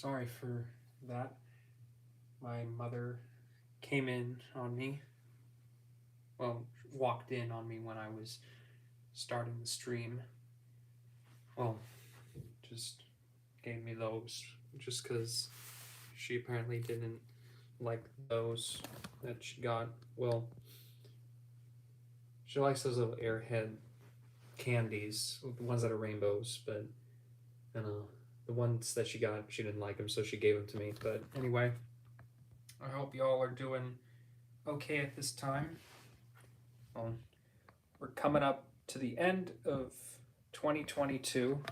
sorry for that. My mother came in on me. Well, walked in on me when I was starting the stream. Well, just gave me those just because she apparently didn't like those that she got. Well, she likes those little airhead candies, the ones that are rainbows, but you know, the ones that she got, she didn't like them, so she gave them to me. But anyway, I hope y'all are doing okay at this time. We're coming up to the end of 2022,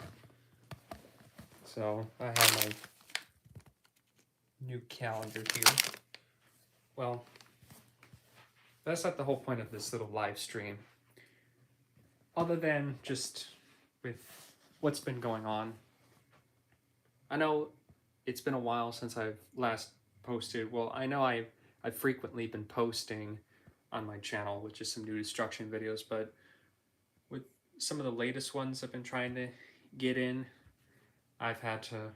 so I have my new calendar here. Well, that's not the whole point of this little live stream. Other than just with what's been going on. I know it's been a while since I've last posted. Well, I know I've frequently been posting on my channel, which is some new destruction videos, but with some of the latest ones I've been trying to get in, I've had to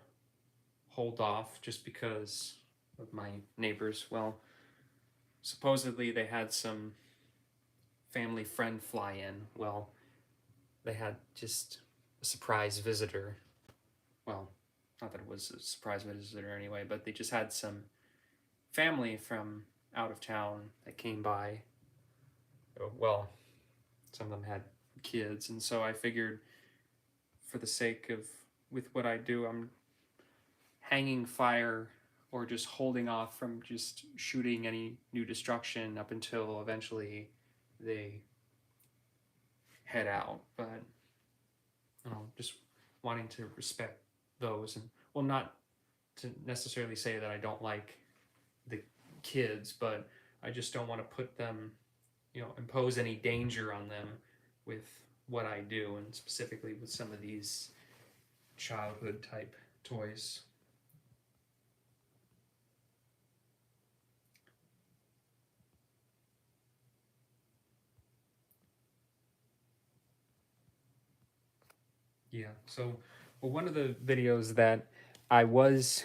hold off just because of my neighbors. Well, supposedly they had some family friend fly in. Well, they had just a surprise visitor. Well, not that it was a surprise visitor anyway, but they just had some family from out of town that came by. Well, some of them had kids, and so I figured for the sake of with what I do, I'm hanging fire or just holding off from just shooting any new destruction up until eventually they head out. But just wanting to respect those, and well, not to necessarily say that I don't like the kids, but I just don't want to put them, impose any danger on them with what I do, and specifically with some of these childhood type toys. Yeah, so well, one of the videos that I was,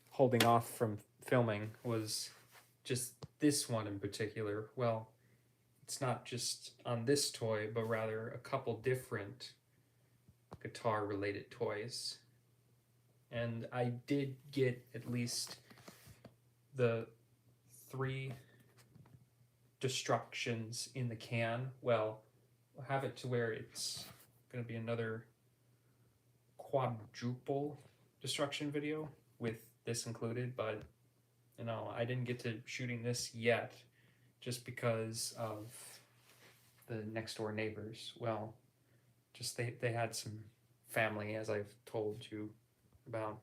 holding off from filming was just this one in particular. Well, it's not just on this toy, but rather a couple different guitar related toys. And I did get at least the 3 destructions in the can. Well, I'll have it to where it's going to be another quadruple destruction video with this included, but I didn't get to shooting this yet just because of the next door neighbors. Well, just they had some family, as I've told you about,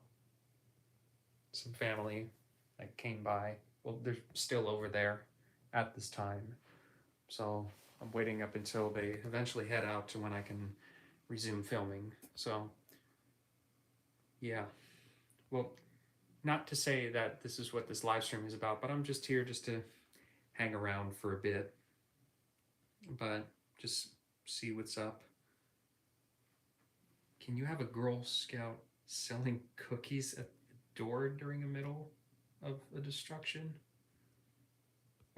some family that came by. Well, they're still over there at this time, so I'm waiting up until they eventually head out to when I can resume filming. So yeah, well, not to say that this is what this live stream is about, but I'm just here just to hang around for a bit, but just see what's up. Can you have a Girl Scout selling cookies at the door during the middle of a destruction?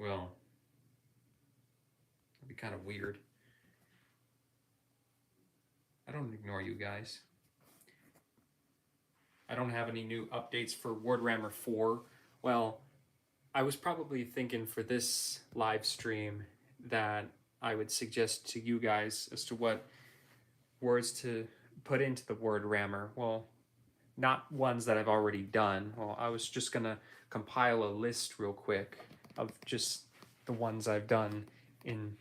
Well, that'd be kind of weird. I don't ignore you guys. I don't have any new updates for Whammer 4. Well, I was probably thinking for this live stream that I would suggest to you guys as to what words to put into the word rammer. Well, not ones that I've already done. Well, I was just gonna compile a list real quick of just the ones I've done in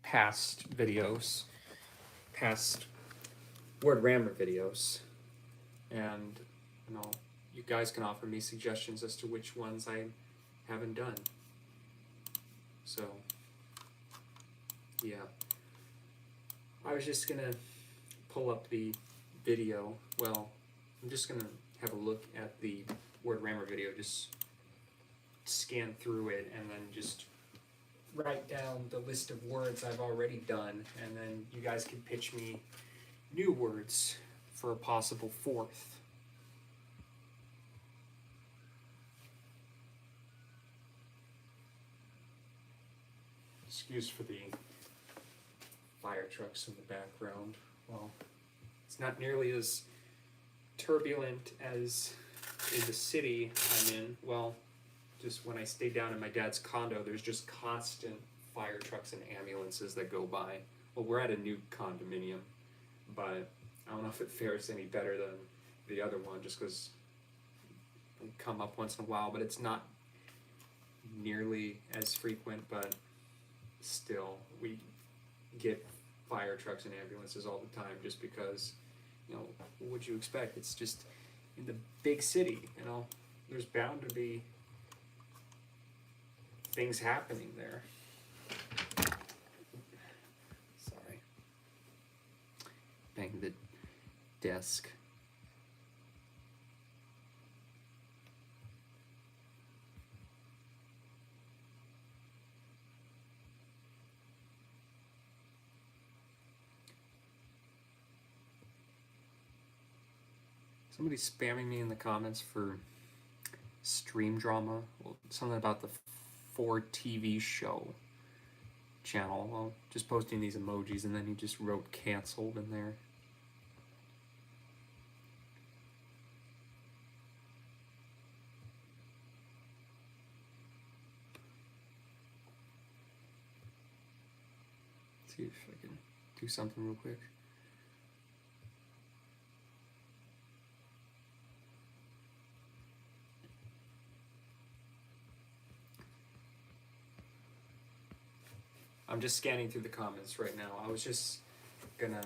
past videos, past word rammer videos, and you guys can offer me suggestions as to which ones I haven't done. So yeah, I was just gonna pull up the video. Well, I'm just gonna have a look at the word rammer video, just scan through it, and then just write down the list of words I've already done, and then you guys can pitch me new words for a possible fourth. Excuse for the fire trucks in the background. Well, it's not nearly as turbulent as in the city I'm in. Well, just when I stay down in my dad's condo, there's just constant fire trucks and ambulances that go by. Well, we're at a new condominium, but I don't know if it fares any better than the other one, just because they come up once in a while, but it's not nearly as frequent. But still, we get fire trucks and ambulances all the time, just because, what would you expect? It's just in the big city, there's bound to be things happening there. Sorry. Bang the desk. Somebody's spamming me in the comments for stream drama. Well, something about the 4TV show channel. Well, just posting these emojis, and then he just wrote canceled in there. Let's see if I can do something real quick. I'm just scanning through the comments right now. I was just gonna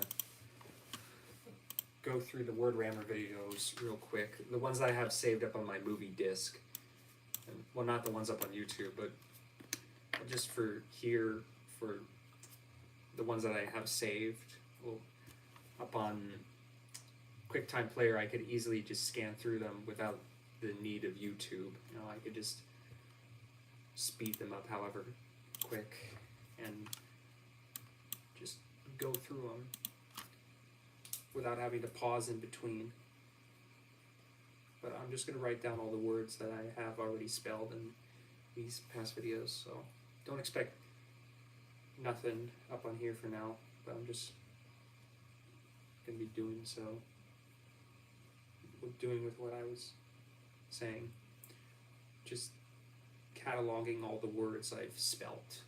go through the word Whammer videos real quick. The ones that I have saved up on my movie disc. And, well, not the ones up on YouTube, but just for here, for the ones that I have saved. Well, up on QuickTime Player, I could easily just scan through them without the need of YouTube. I could just speed them up however quick and just go through them without having to pause in between. But I'm just going to write down all the words that I have already spelled in these past videos, so don't expect nothing up on here for now, but I'm just going to be doing with what I was saying, just cataloging all the words I've spelt.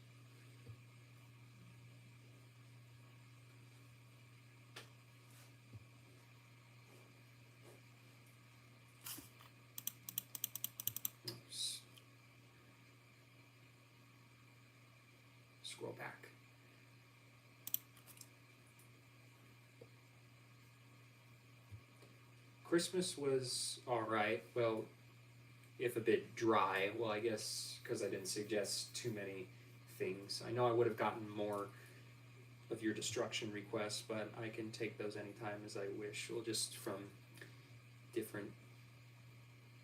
Scroll back. Christmas was alright. Well, if a bit dry. Well, I guess because I didn't suggest too many things. I know I would have gotten more of your destruction requests, but I can take those anytime as I wish. Well, just from different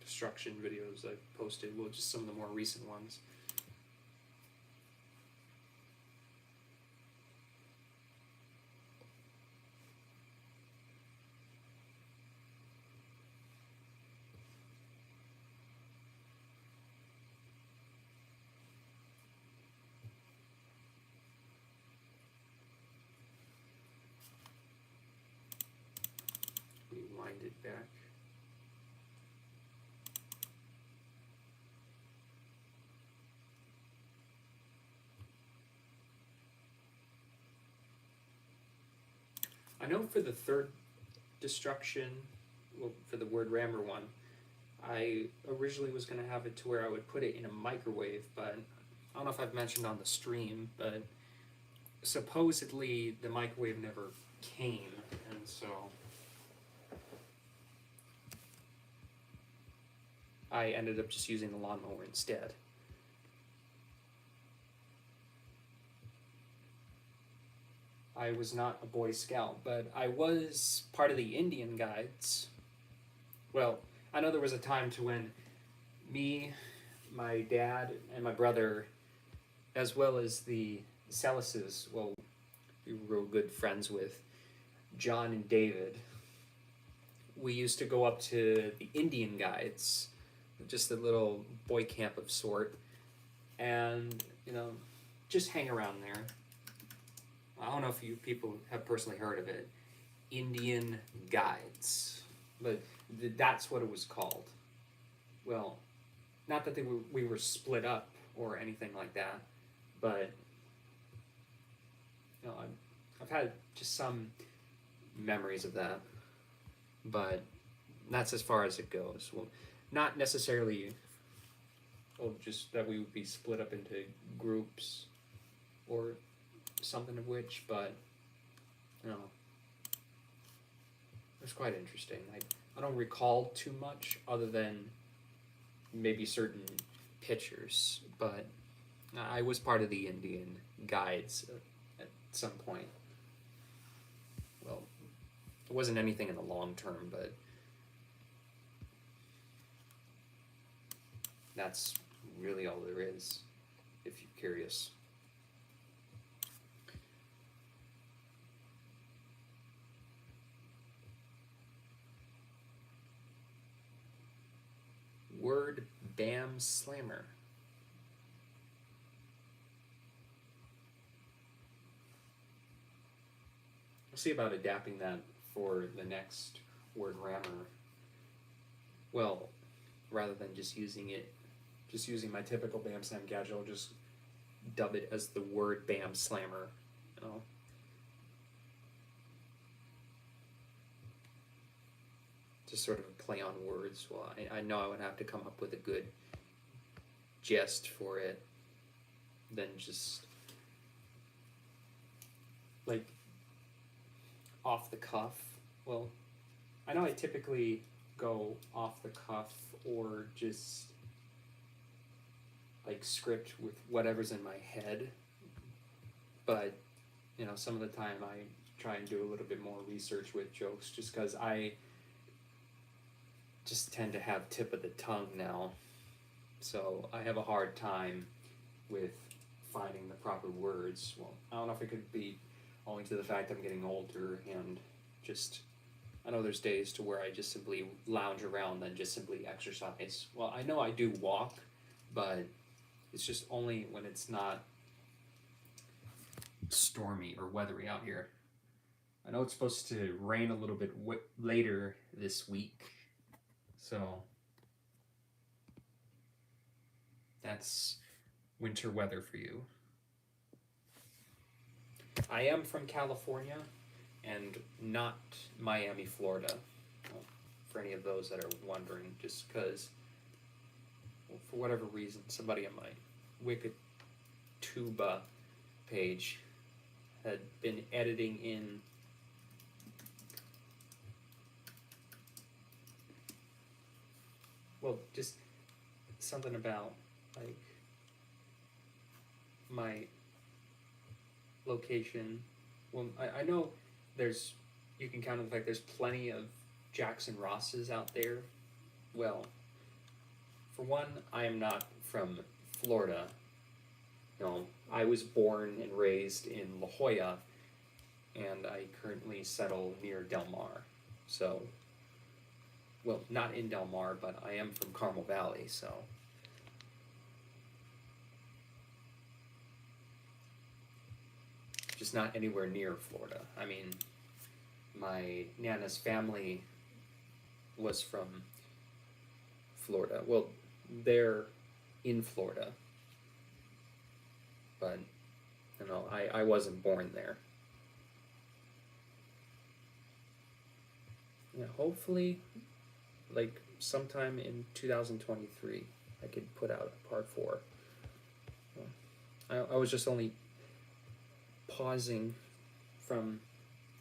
destruction videos I've posted. Well, just some of the more recent ones. Rewind it back. I know for the third destruction, well, for the word Whammer one, I originally was going to have it to where I would put it in a microwave, but I don't know if I've mentioned on the stream, but supposedly the microwave never came, and so I ended up just using the lawnmower instead. I was not a Boy Scout, but I was part of the Indian Guides. Well, I know there was a time to when me, my dad, and my brother, as well as the Celises, well, we were real good friends with John and David. we used to go up to the Indian guides, just a little boy camp of sort, and just hang around there. I don't know if you people have personally heard of it, Indian guides, but that's what it was called. Well, not that we were split up or anything like that, but I've had just some memories of that, but that's as far as it goes. Well, not necessarily, just that we would be split up into groups or something of which, but it was quite interesting. I don't recall too much other than maybe certain pictures, but I was part of the Indian guides at some point. Well, it wasn't anything in the long term, but that's really all there is, if you're curious. Word Bam Slammer. We'll see about adapting that for the next word rammer. Well, rather than just using my typical Bam Slam gadget, I'll just dub it as the word Bam Slammer. Just sort of a play on words. Well, I know I would have to come up with a good jest for it, than just like off the cuff. Well, I know I typically go off the cuff or just like script with whatever's in my head, but some of the time I try and do a little bit more research with jokes, just because I just tend to have tip of the tongue now, so I have a hard time with finding the proper words. Well, I don't know if it could be owing to the fact I'm getting older, and just I know there's days to where I just simply lounge around than just simply exercise. Well, I know I do walk, but it's just only when it's not stormy or weathery out here. I know it's supposed to rain a little bit later this week, so that's winter weather for you. I am from California and not Miami, Florida, for any of those that are wondering, just because, for whatever reason, somebody on my Wikituba page had been editing in just something about like my location. Well, I know you can count on the fact there's plenty of Jackson Rosses out there. Well, for one, I am not from Florida. I was born and raised in La Jolla, and I currently settle near Del Mar. So, well, not in Del Mar, but I am from Carmel Valley, so. Just not anywhere near Florida. I mean, my Nana's family was from Florida. Well, they're in Florida, but I wasn't born there. Yeah, hopefully, like sometime in 2023, I could put out a part 4. I was just only pausing from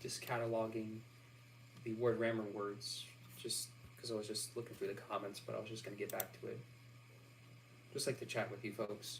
just cataloging the word rammer words, just because I was just looking through the comments, but I was just going to get back to it. Just like to chat with you folks.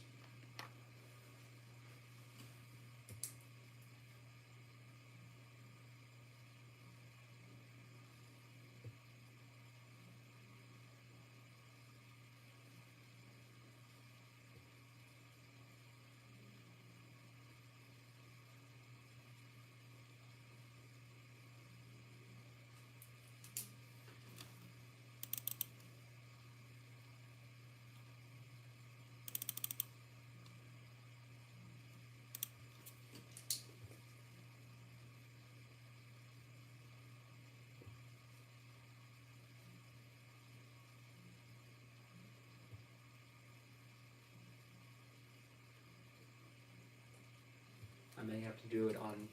may have to do it on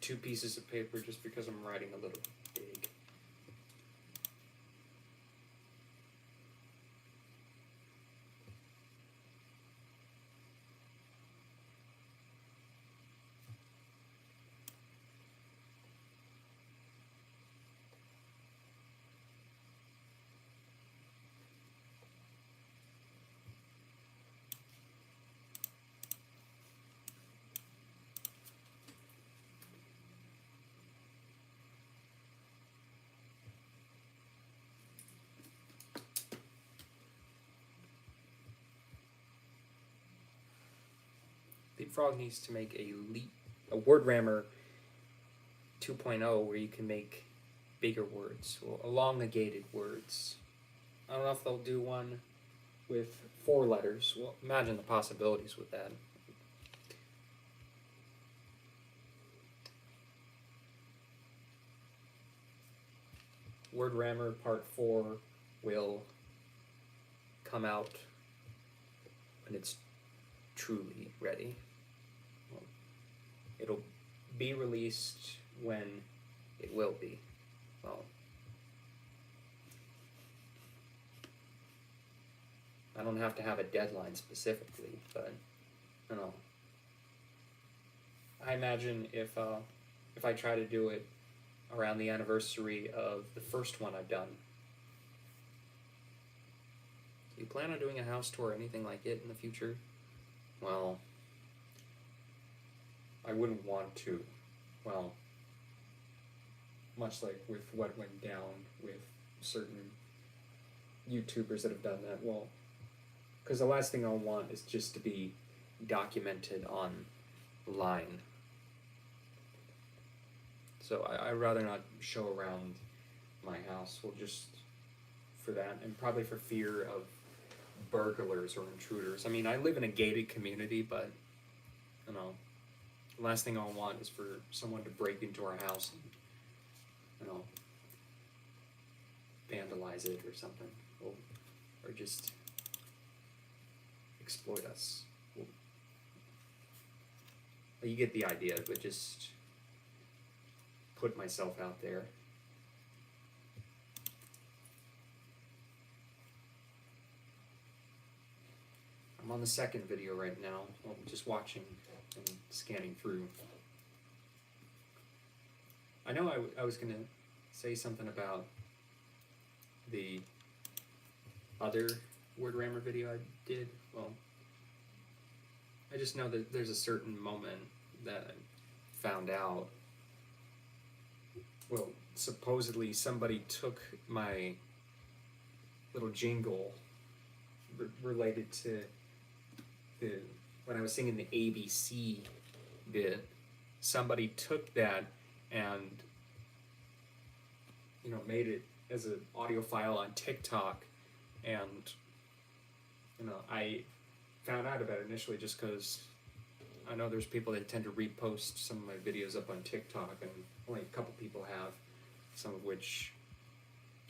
2 pieces of paper just because I'm writing a little big. Leapfrog needs to make a Wordrammer 2.0 where you can make bigger words, well, elongated words. I don't know if they'll do one with 4 letters. Well, imagine the possibilities with that. Wordrammer Part 4 will come out when it's truly ready. Well, it'll be released when it will be. Well, I don't have to have a deadline specifically, but you know, I imagine if I try to do it around the anniversary of the first one I've done. Do you plan on doing a house tour or anything like it in the future? Well, I wouldn't want to. Well, much like with what went down with certain YouTubers that have done that. Well, because the last thing I want is just to be documented online. So I'd rather not show around my house. Well, just for that, and probably for fear of burglars or intruders. I mean, I live in a gated community, but you know, the last thing I want is for someone to break into our house and, you know, vandalize it or something, or just exploit us. Well, you get the idea, but just put myself out there. I'm on the second video right now. I'm just watching and scanning through. I know I was gonna say something about the other Wordrammer video I did. Well, I just know that there's a certain moment that I found out. Well, supposedly somebody took my little jingle related to when I was singing the ABC bit. Somebody took that and, you know, made it as an audio file on TikTok, and you know, I found out about it initially just because I know there's people that tend to repost some of my videos up on TikTok, and only a couple people have, some of which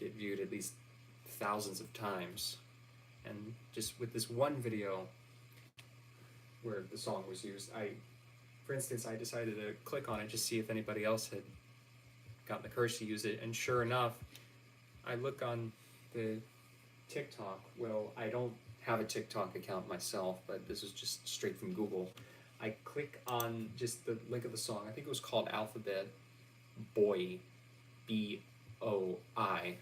get viewed at least thousands of times. And just with this one video where the song was used, for instance, I decided to click on it just to see if anybody else had gotten the courage to use it, and sure enough, I look on the TikTok. Well, I don't have a TikTok account myself, but this is just straight from Google. I click on just the link of the song. I think it was called Alphabet Boy, B-O-I.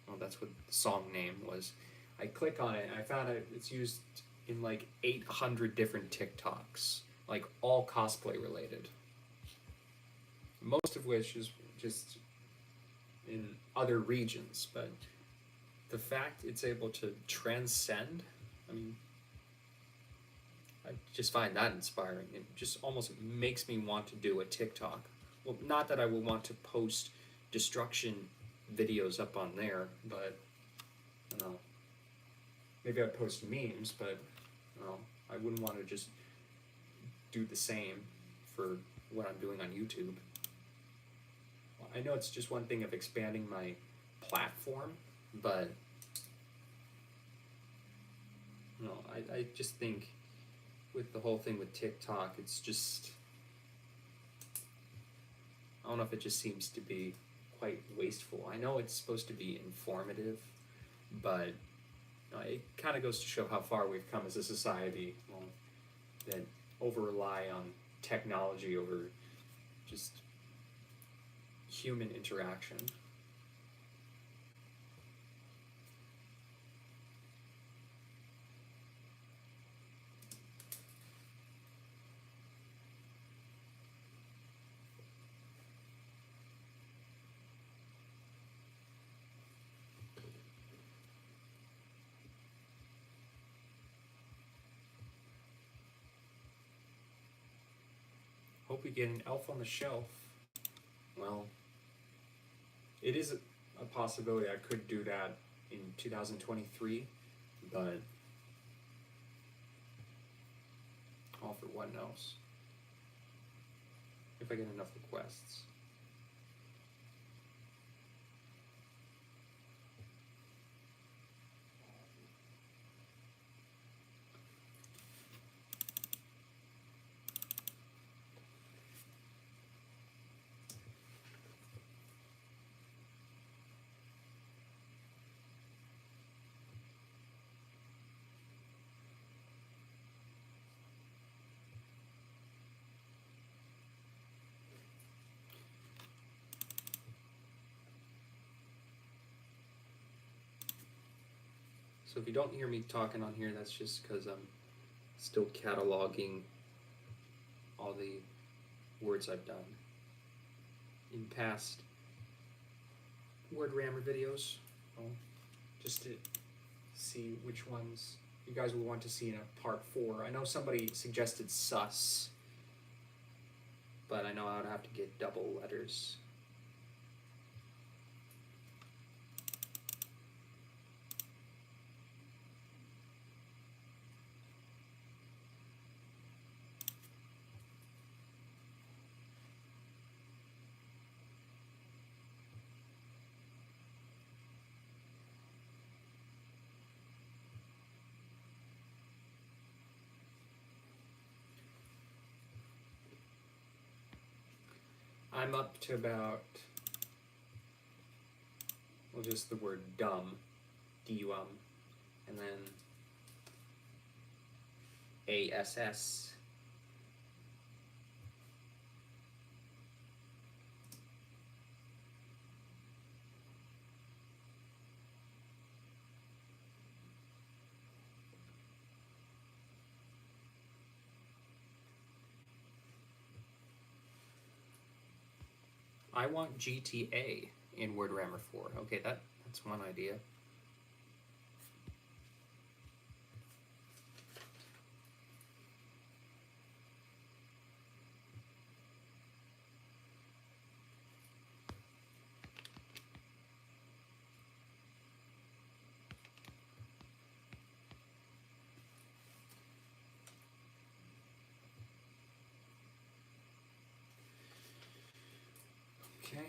Well, that's what the song name was. I click on it and I found out it's used in like 800 different TikToks, like all cosplay related. Most of which is just in other regions, but the fact it's able to transcend, I mean, I just find that inspiring. It just almost makes me want to do a TikTok. Well, not that I would want to post destruction videos up on there, but you know, maybe I'd post memes, but you know, I wouldn't want to just do the same for what I'm doing on YouTube. I know it's just one thing of expanding my platform, but you know, I just think with the whole thing with TikTok, it's just I don't know if it just seems to be quite wasteful. I know it's supposed to be informative, but it kind of goes to show how far we've come as a society, that over-rely on technology over just human interaction. Hope we get an Elf on the Shelf. Well, it is a possibility I could do that in 2023, but all for one knows. If I get enough requests. So if you don't hear me talking on here, that's just because I'm still cataloging all the words I've done in past Whammer videos, just to see which ones you guys will want to see in a part 4. I know somebody suggested sus, but I know I would have to get double letters. I'm up to about, well, just the word dumb, D-U-M, and then A-S-S. I want GTA in Whammer 4. Okay, that's one idea. Okay.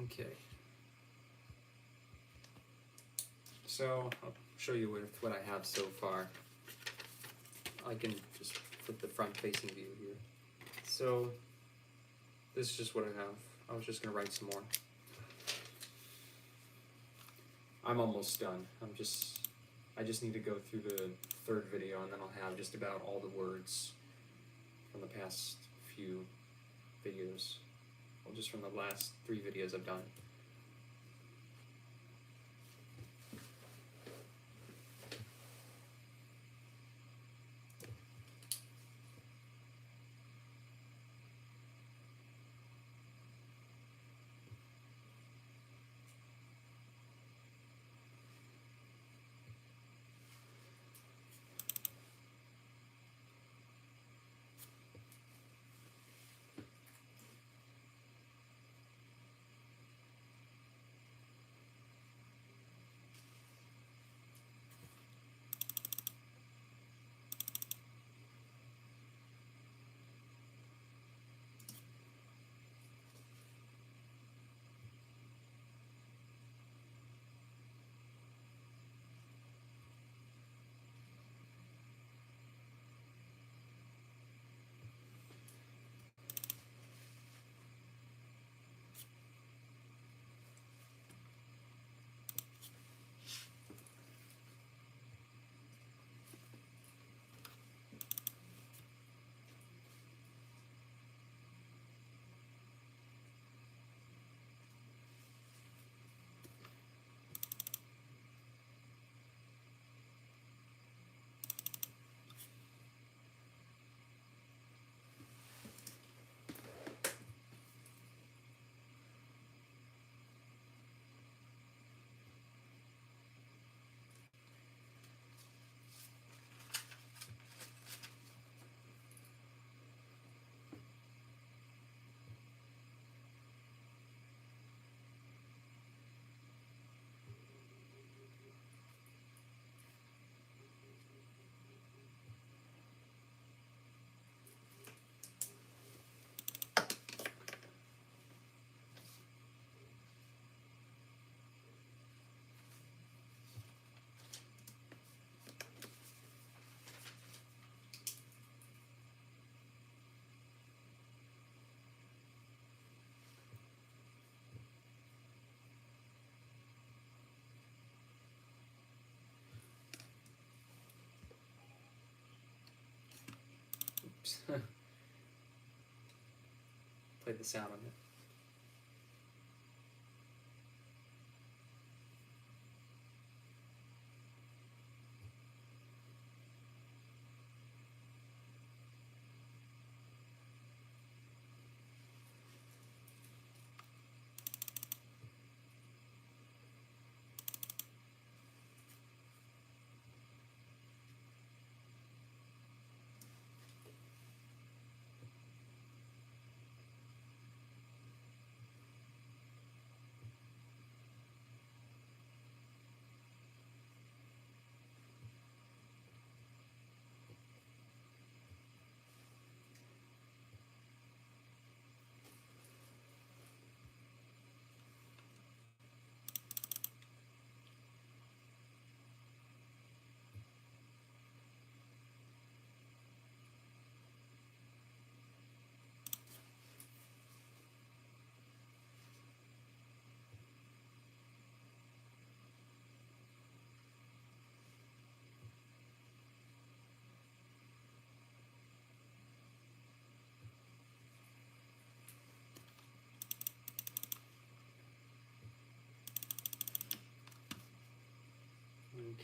Okay. So I'll show you with what I have so far. I can just flip the front-facing view here. So this is just what I have. I was just gonna write some more. I'm almost done. I just need to go through the third video, and then I'll have just about all the words from the past few videos. well, just from the last 3 videos I've done. Oops. Played the sound on it.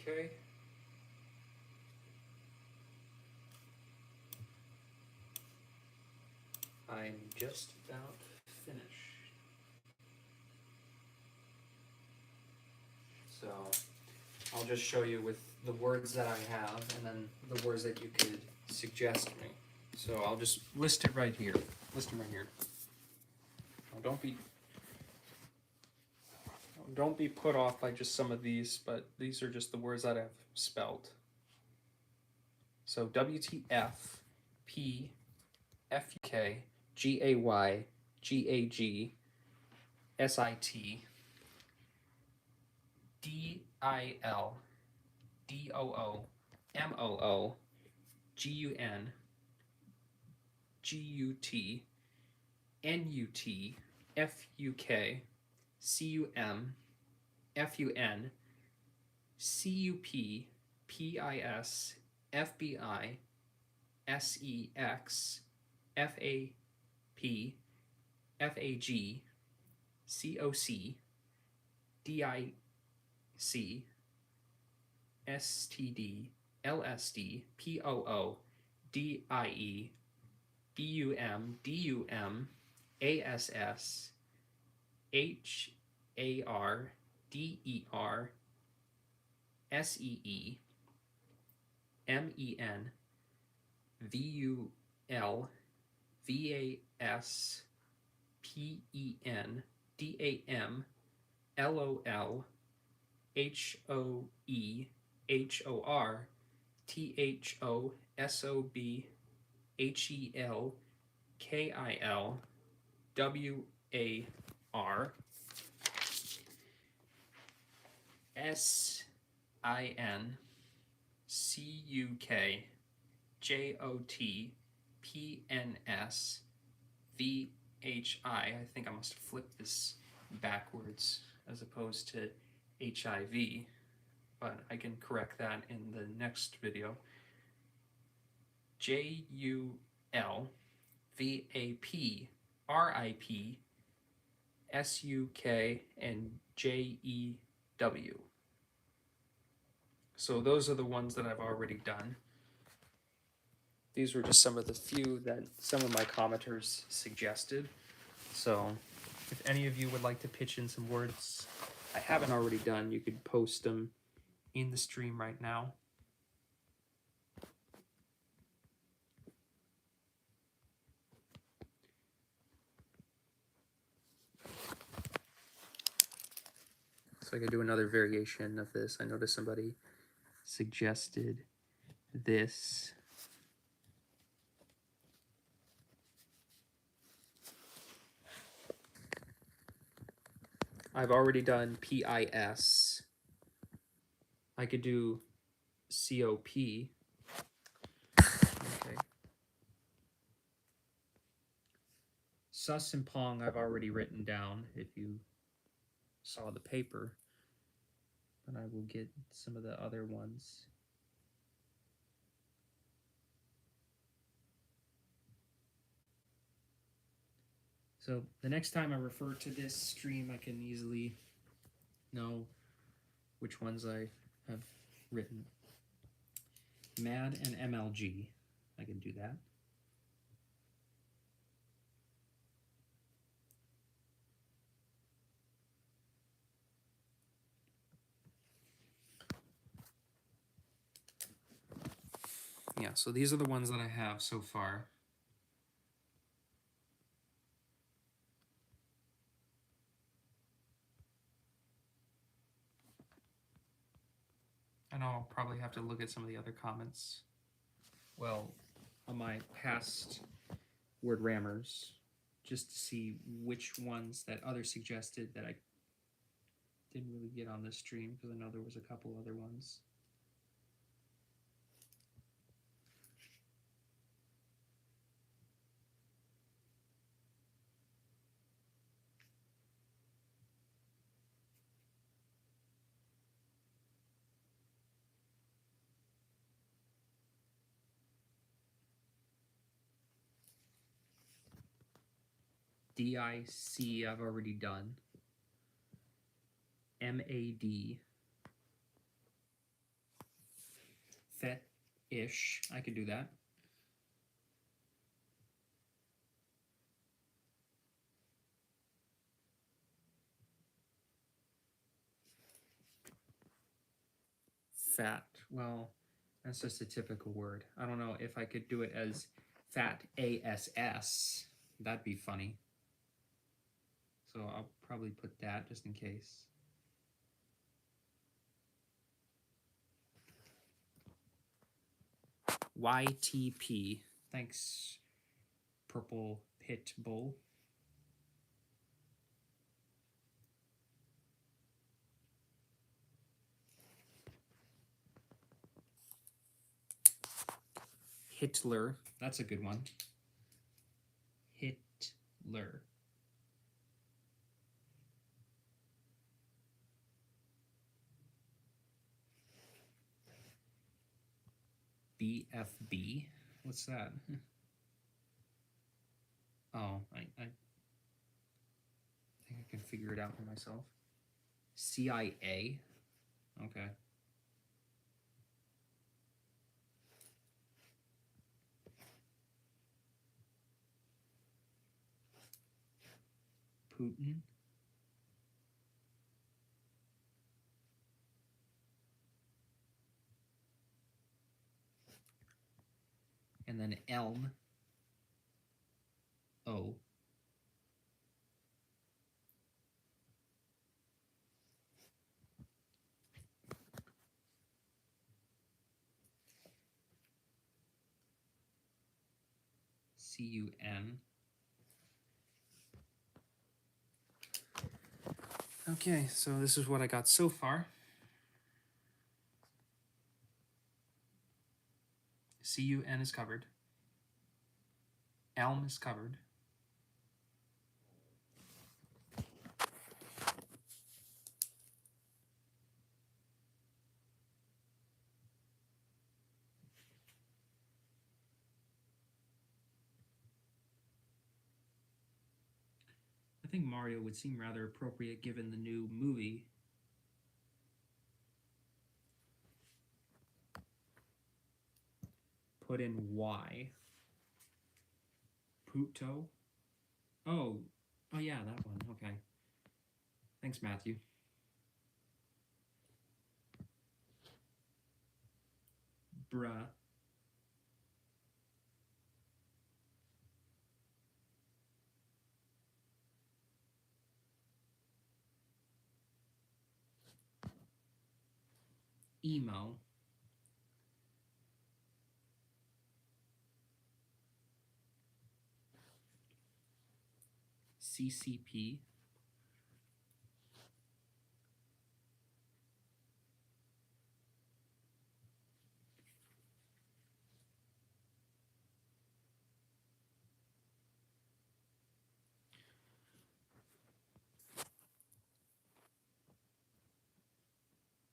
Okay. I'm just about finished. So I'll just show you with the words that I have and then the words that you could suggest me. So I'll just list it right here. List them right here. Now, don't be put off by just some of these, but these are just the words that I've spelled. So WTF, P, FUK, GAY, GAG, SIT, DIL, DOO, MOO, GUN, GUT, NUT, FUK, CUM, FUN, CUP, PIS, FBI, SEX, FAP, think I must have flipped this backwards as opposed to HIV, but I can correct that in the next video. JULVAPRIP and JEW. So those are the ones that I've already done. These were just some of the few that some of my commenters suggested. So if any of you would like to pitch in some words I haven't already done, you could post them in the stream right now. So I could do another variation of this. I noticed somebody suggested this. I've already done PIS. I could do COP. Okay. Sus and Pong I've already written down if you saw the paper. But I will get some of the other ones. So the next time I refer to this stream, I can easily know which ones I have written. MAD and MLG, I can do that. Yeah, so these are the ones that I have so far. I know I'll probably have to look at some of the other comments. Well, on my past word rammers, just to see which ones that others suggested that I didn't really get on this stream, because I know there was a couple other ones. DIC I've already done. MAD. Fet-ish, I could do that. Fat, well, that's just a typical word. I don't know if I could do it as fat ASS. That'd be funny. So I'll probably put that just in case. YTP. Thanks, Purple Pit Bull. Hitler. That's a good one. Hitler. BFB. What's that? Oh, I think I can figure it out for myself. CIA? Okay. Putin? And then Elm. O. CUN. Okay, so this is what I got so far. CUN is covered. Elm is covered. I think Mario would seem rather appropriate given the new movie. Put in Y. Puto. Oh yeah, that one. Okay. Thanks, Matthew. Bruh. Emo. CCP.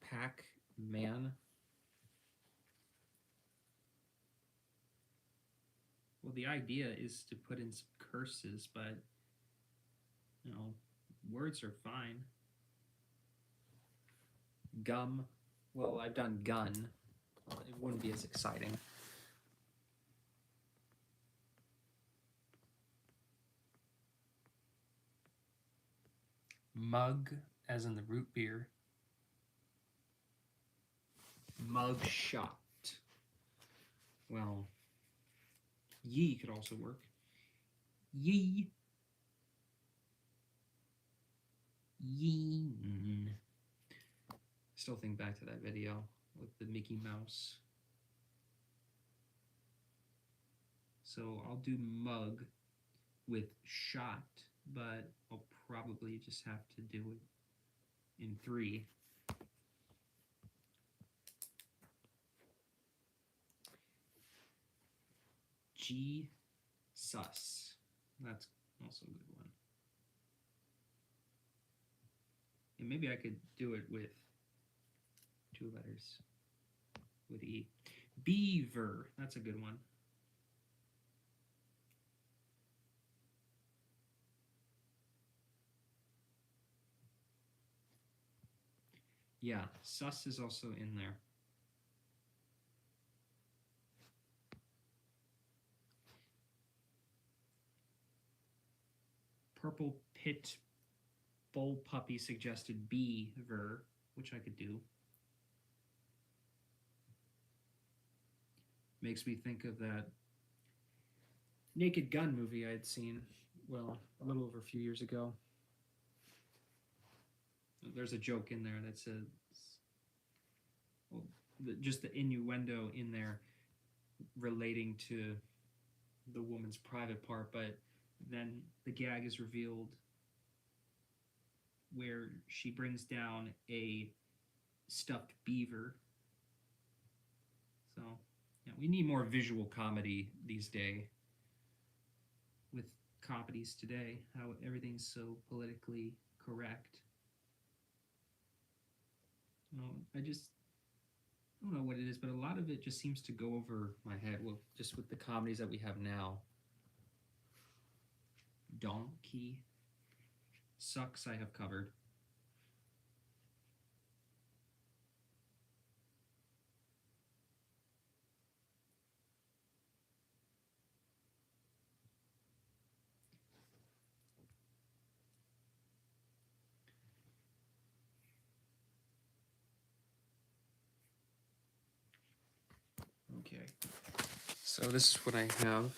Pac-Man. Well, the idea is to put in some curses, but, you know, words are fine. Gum. Well, I've done gun. Well, it wouldn't be as exciting. Mug, as in the root beer. Mug shot. Well, ye could also work. Ye. Yeen. Still think back to that video with the Mickey Mouse. So I'll do mug with shot, but I'll probably just have to do it in 3. G sus. That's also a good one. And maybe I could do it with 2 letters. With E. Beaver. That's a good one. Yeah, sus is also in there. Purple Pit Bull Puppy suggested beaver, which I could do. Makes me think of that Naked Gun movie I'd seen, well, a little over a few years ago. There's a joke in there that says, well, just the innuendo in there relating to the woman's private part, but then the gag is revealed where she brings down a stuffed beaver. So, yeah, we need more visual comedy these days. With comedies today, how everything's so politically correct. I don't know what it is, but a lot of it just seems to go over my head. Well, just with the comedies that we have now. Donkey. Sucks I have covered. Okay, so this is what I have,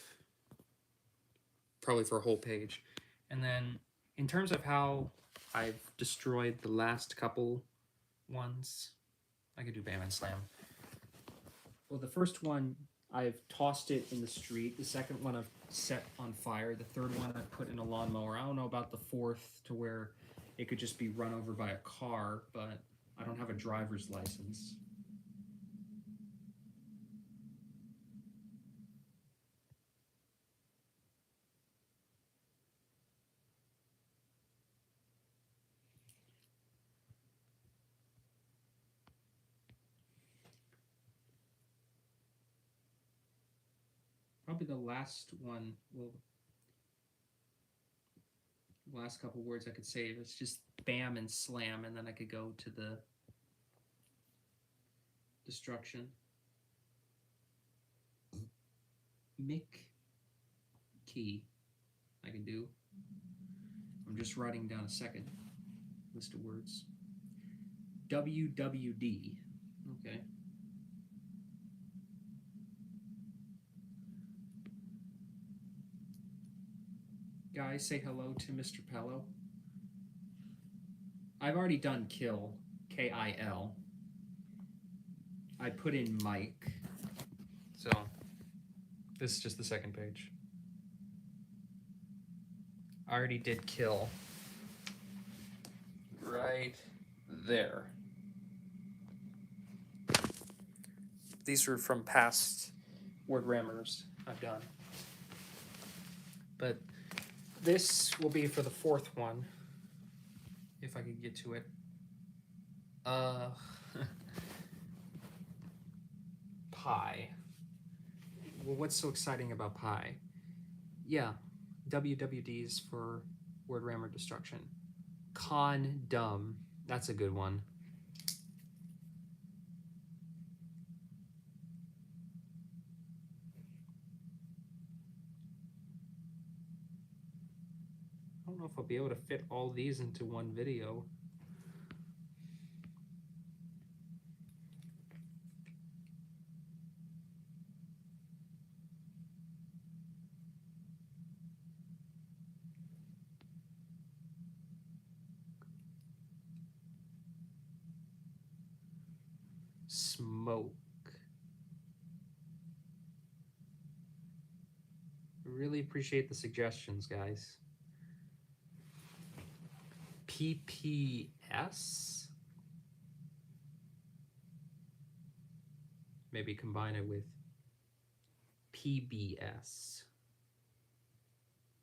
probably for a whole page. And then in terms of how I've destroyed the last couple ones, I could do Bam and Slam. Well, the first one, I've tossed it in the street. The second one I've set on fire. The third one I put in a lawnmower. I don't know about the fourth, to where it could just be run over by a car, but I don't have a driver's license. Probably the last one, well, last couple words I could say, it's just Bam and Slam, and then I could go to the destruction. Mick Key, I can do. I'm just writing down a second list of words. WWD. Okay. Guys, say hello to Mr. Pello. I've already done kill, K-I-L. I put in Mike. So, this is just the second page. I already did kill. Right there. These are from past word rammers I've done. But this will be for the fourth one, if I could get to it. Pie. Well, what's so exciting about pie? Yeah, WWDs for word rammer destruction. Condom. That's a good one. I don't know if I'll be able to fit all these into one video. Smoke. Really appreciate the suggestions, guys. PPS? Maybe combine it with PBS.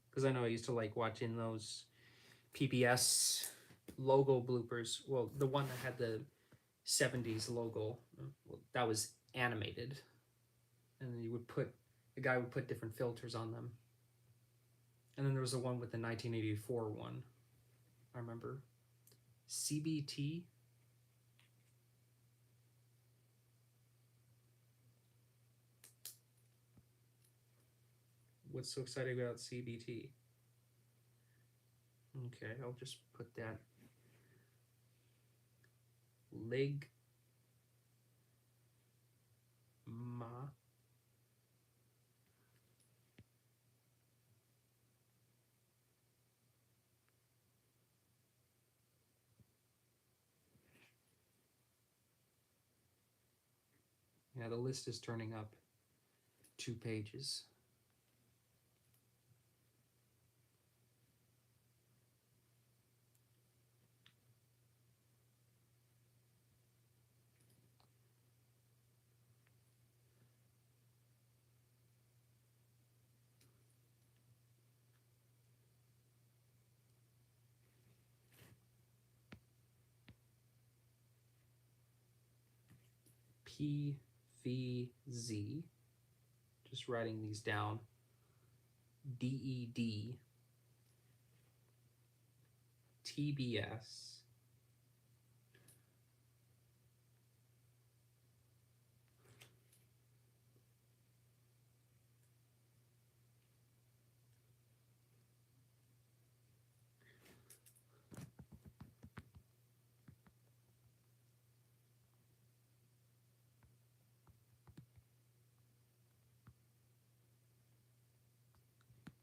Because I know I used to like watching those PBS logo bloopers. Well, the one that had the 70s logo, well, that was animated. And then the guy would put different filters on them. And then there was the one with the 1984 one, I remember. CBT? What's so exciting about CBT? Okay, I'll just put that. Lig ma. Yeah, the list is turning up 2 pages. PVZ. Just writing these down. DED. TBS.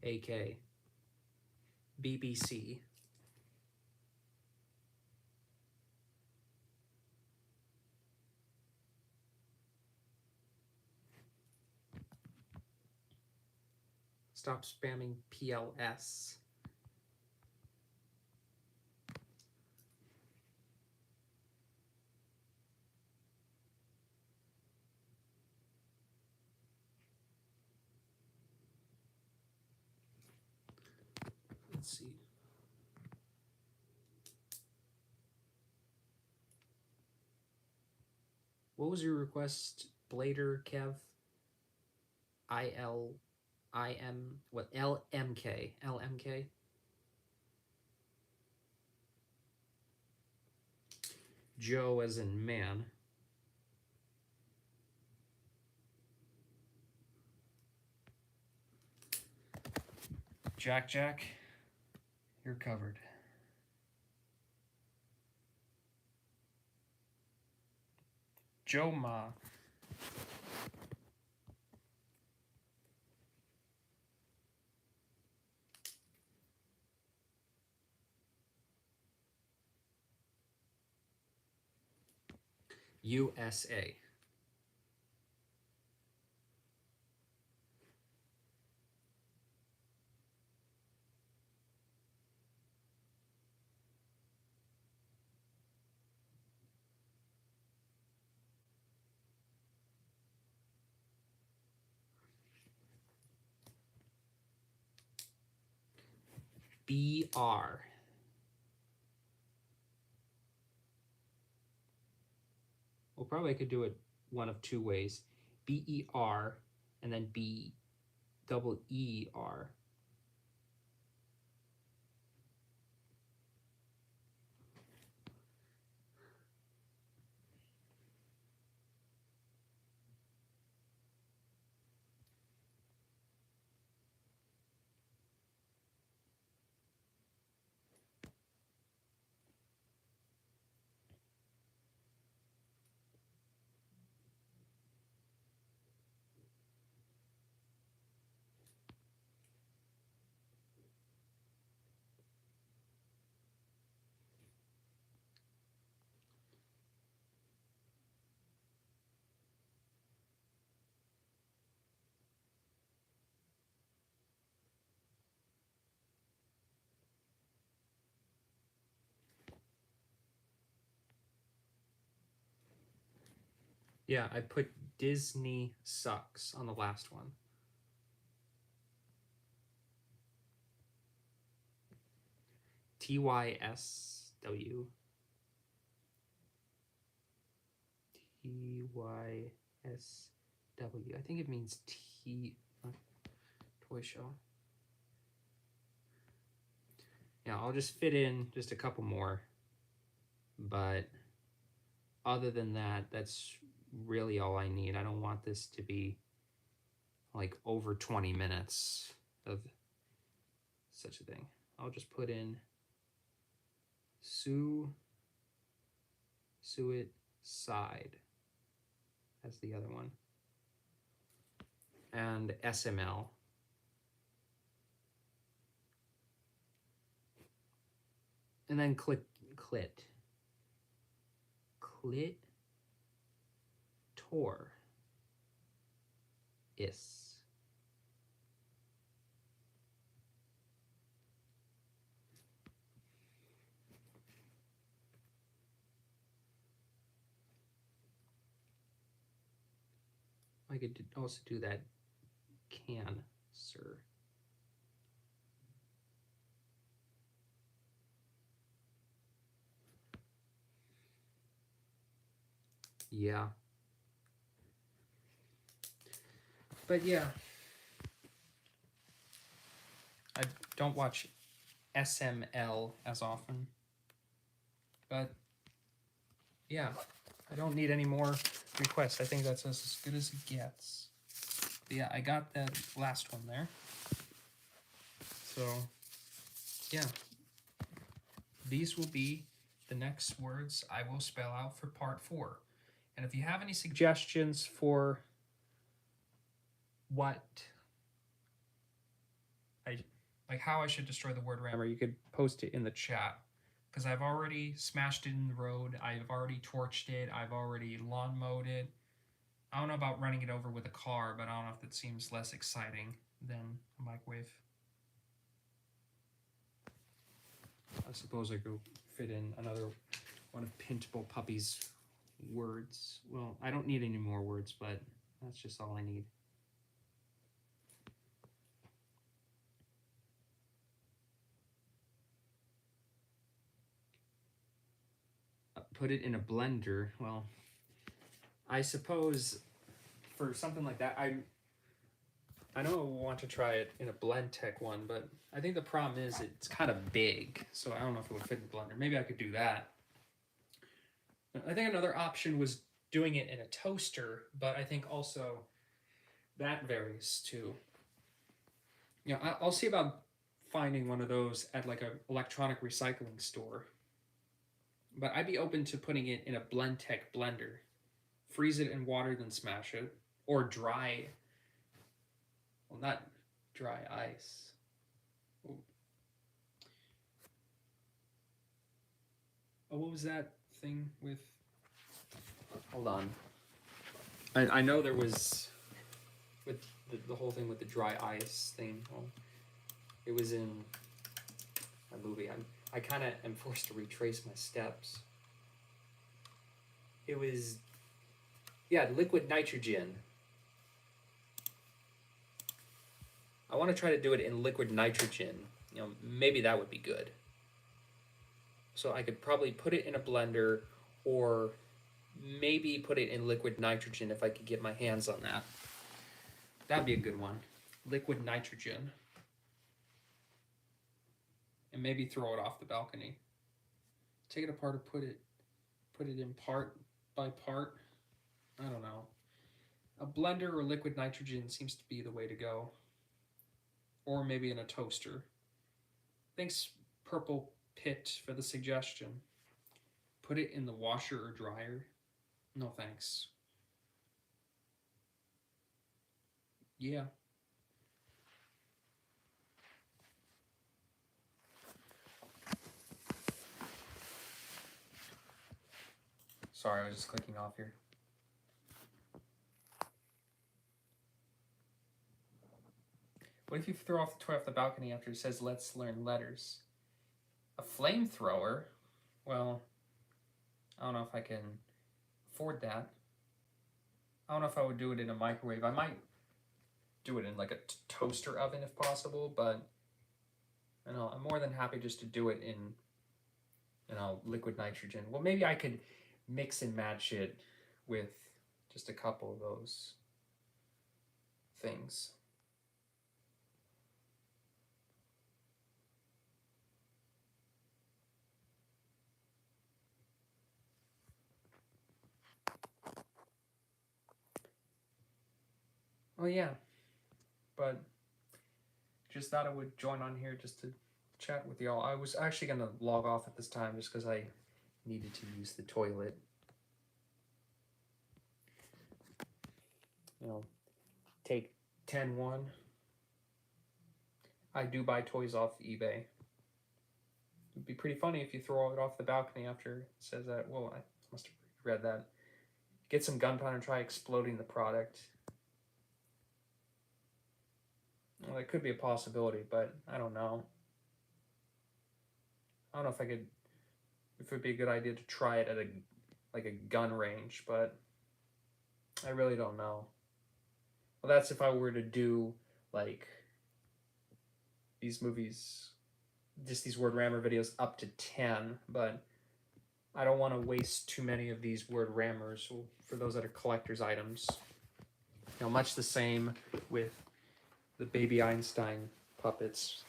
AK. BBC. Stop spamming PLS. Let's see. What was your request, Blader, Kev? LMK. LMK? Joe as in man. Jack, you're covered. Joe Ma. USA. BR. Well, probably I could do it one of two ways. BER and then BEER. Yeah, I put Disney sucks on the last one. TYSW. TYSW. I think it means toy show. Yeah, I'll just fit in just a couple more. But other than that, that's really all I need. I don't want this to be like over 20 minutes of such a thing. I'll just put in Suicide as the other one. And SML. And then click clit. Tor. Is. I could also do that cancer. Yeah. But yeah. I don't watch SML as often. But yeah, I don't need any more requests. I think that's as good as it gets. But yeah, I got that last one there. So yeah, these will be the next words I will spell out for part 4. And if you have any suggestions for what how I should destroy the word rammer, you could post it in the chat. Because I've already smashed it in the road, I've already torched it, I've already lawn mowed it. I don't know about running it over with a car, but I don't know if that seems less exciting than a microwave. I suppose I could fit in another one of Pintable Puppy's words. Well, I don't need any more words, but that's just all I need. Put it in a blender. Well, I suppose for something like that, I know I want to try it in a Blend Tech one, but I think the problem is it's kind of big, so I don't know if it would fit in the blender. Maybe I could do that. I think another option was doing it in a toaster, but I think also that varies too. You know, I'll see about finding one of those at like an electronic recycling store. But I'd be open to putting it in a Blend Tech blender. Freeze it in water, then smash it. Or dry. Well, not dry ice. Oh, what was that thing with... Hold on. I know there was... With the whole thing with the dry ice thing. Well, it was in a movie. I kind of am forced to retrace my steps. It was, yeah, liquid nitrogen. I want to try to do it in liquid nitrogen. You know, maybe that would be good. So I could probably put it in a blender or maybe put it in liquid nitrogen if I could get my hands on that. That'd be a good one. Liquid nitrogen. And maybe throw it off the balcony. Take it apart or put it in part by part. I don't know. A blender or liquid nitrogen seems to be the way to go. Or maybe in a toaster. Thanks, Purple Pit, for the suggestion. Put it in the washer or dryer. No thanks. Yeah. Sorry, I was just clicking off here. What if you throw off the toy off the balcony after it says, "Let's learn letters"? A flamethrower? Well, I don't know if I can afford that. I don't know if I would do it in a microwave. I might do it in like a toaster oven if possible, but I know I'm more than happy just to do it in, you know, liquid nitrogen. Well, maybe I could mix and match it with just a couple of those things. Oh yeah, but just thought I would join on here just to chat with y'all. I was actually gonna log off at this time just because I needed to use the toilet. You know, take 10-1. I do buy toys off eBay. It'd be pretty funny if you throw it off the balcony after it says that. Well, I must have read that. Get some gunpowder and try exploding the product. Well, that could be a possibility, but I don't know. I don't know if it would be a good idea to try it at a gun range, but I really don't know. Well, that's if I were to do like these movies, just these word rammer videos up to 10, but I don't want to waste too many of these word rammers for those that are collector's items. You know, much the same with the Baby Einstein puppets.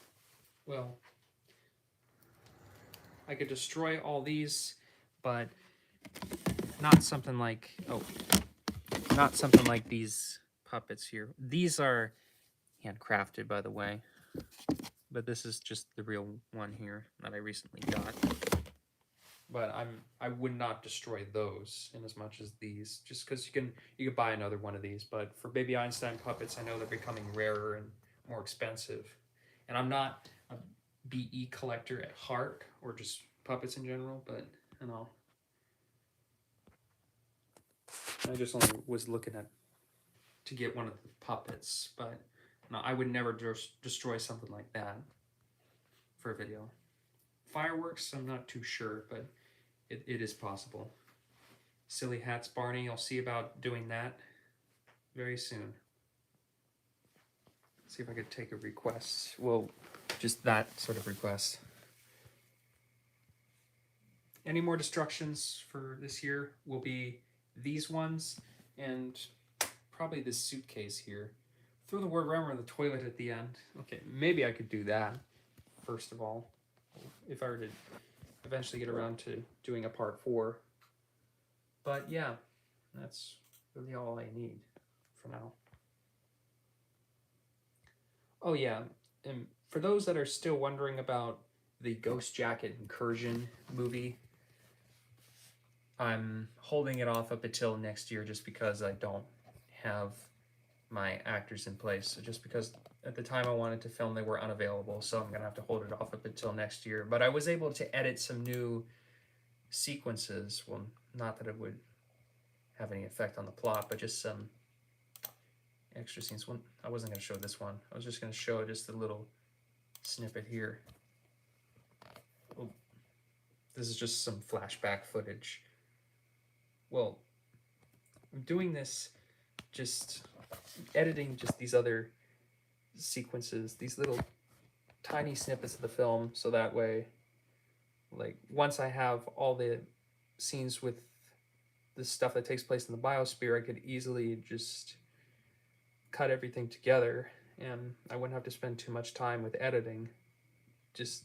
Well, I could destroy all these but not something like, oh, not something like these puppets here. These are handcrafted, by the way, but this is just the real one here that I recently got. But I would not destroy those in as much as these, just because you can buy another one of these. But for Baby Einstein puppets, I know they're becoming rarer and more expensive, and I'm not a BE collector at heart, or just puppets in general. But you know, I just only was looking at to get one of the puppets, but no, I would never destroy something like that for a video. Fireworks, I'm not too sure, but it is possible. Silly Hats Barney, I'll see about doing that very soon. See if I could take a request. Well, just that sort of request. Any more destructions for this year will be these ones and probably this suitcase here. Throw the word Whammer in the toilet at the end. Okay, maybe I could do that first of all, if I were to eventually get around to doing a part 4. But yeah, that's really all I need for now. Oh yeah, and for those that are still wondering about the Ghost Jacket Incursion movie, I'm holding it off up until next year just because I don't have my actors in place. So just because at the time I wanted to film, they were unavailable, so I'm going to have to hold it off up until next year. But I was able to edit some new sequences. Well, not that it would have any effect on the plot, but just some extra scenes. One, I wasn't going to show this one. I was just going to show just a little snippet here. Oh, this is just some flashback footage. Well, I'm doing this, just editing just these other sequences, these little tiny snippets of the film, so that way, like, once I have all the scenes with the stuff that takes place in the biosphere, I could easily just cut everything together and I wouldn't have to spend too much time with editing just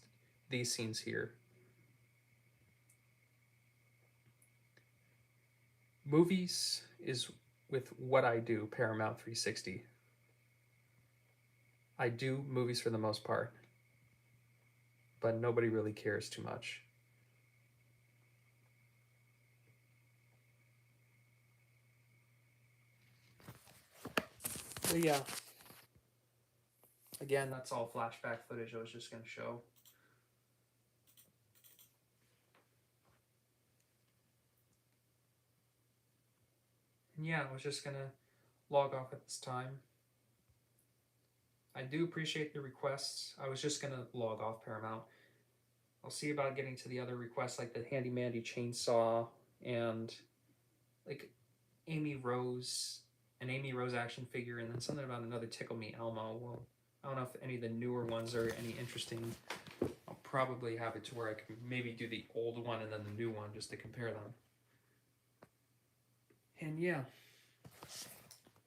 these scenes here. Movies is with what I do, Paramount 360. I do movies for the most part, but nobody really cares too much. But yeah, again, that's all flashback footage I was just going to show. And yeah, I was just going to log off at this time. I do appreciate the requests. I was just going to log off Paramount. I'll see about getting to the other requests, like the Handy Mandy chainsaw and like an Amy Rose action figure, and then something about another Tickle Me Elmo. Well, I don't know if any of the newer ones are any interesting. I'll probably have it to where I can maybe do the old one and then the new one just to compare them. And yeah,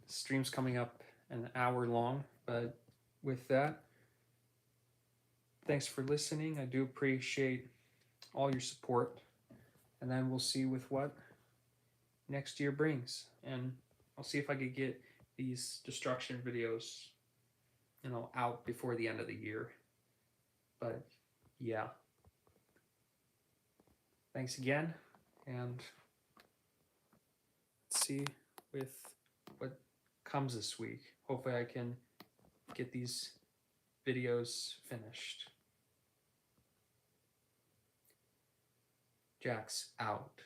stream's coming up an hour long, but with that, thanks for listening. I do appreciate all your support, and then we'll see with what next year brings. And I'll see if I could get these destruction videos, out before the end of the year. But yeah, thanks again, and let's see with what comes this week. Hopefully I can get these videos finished. Jack's out.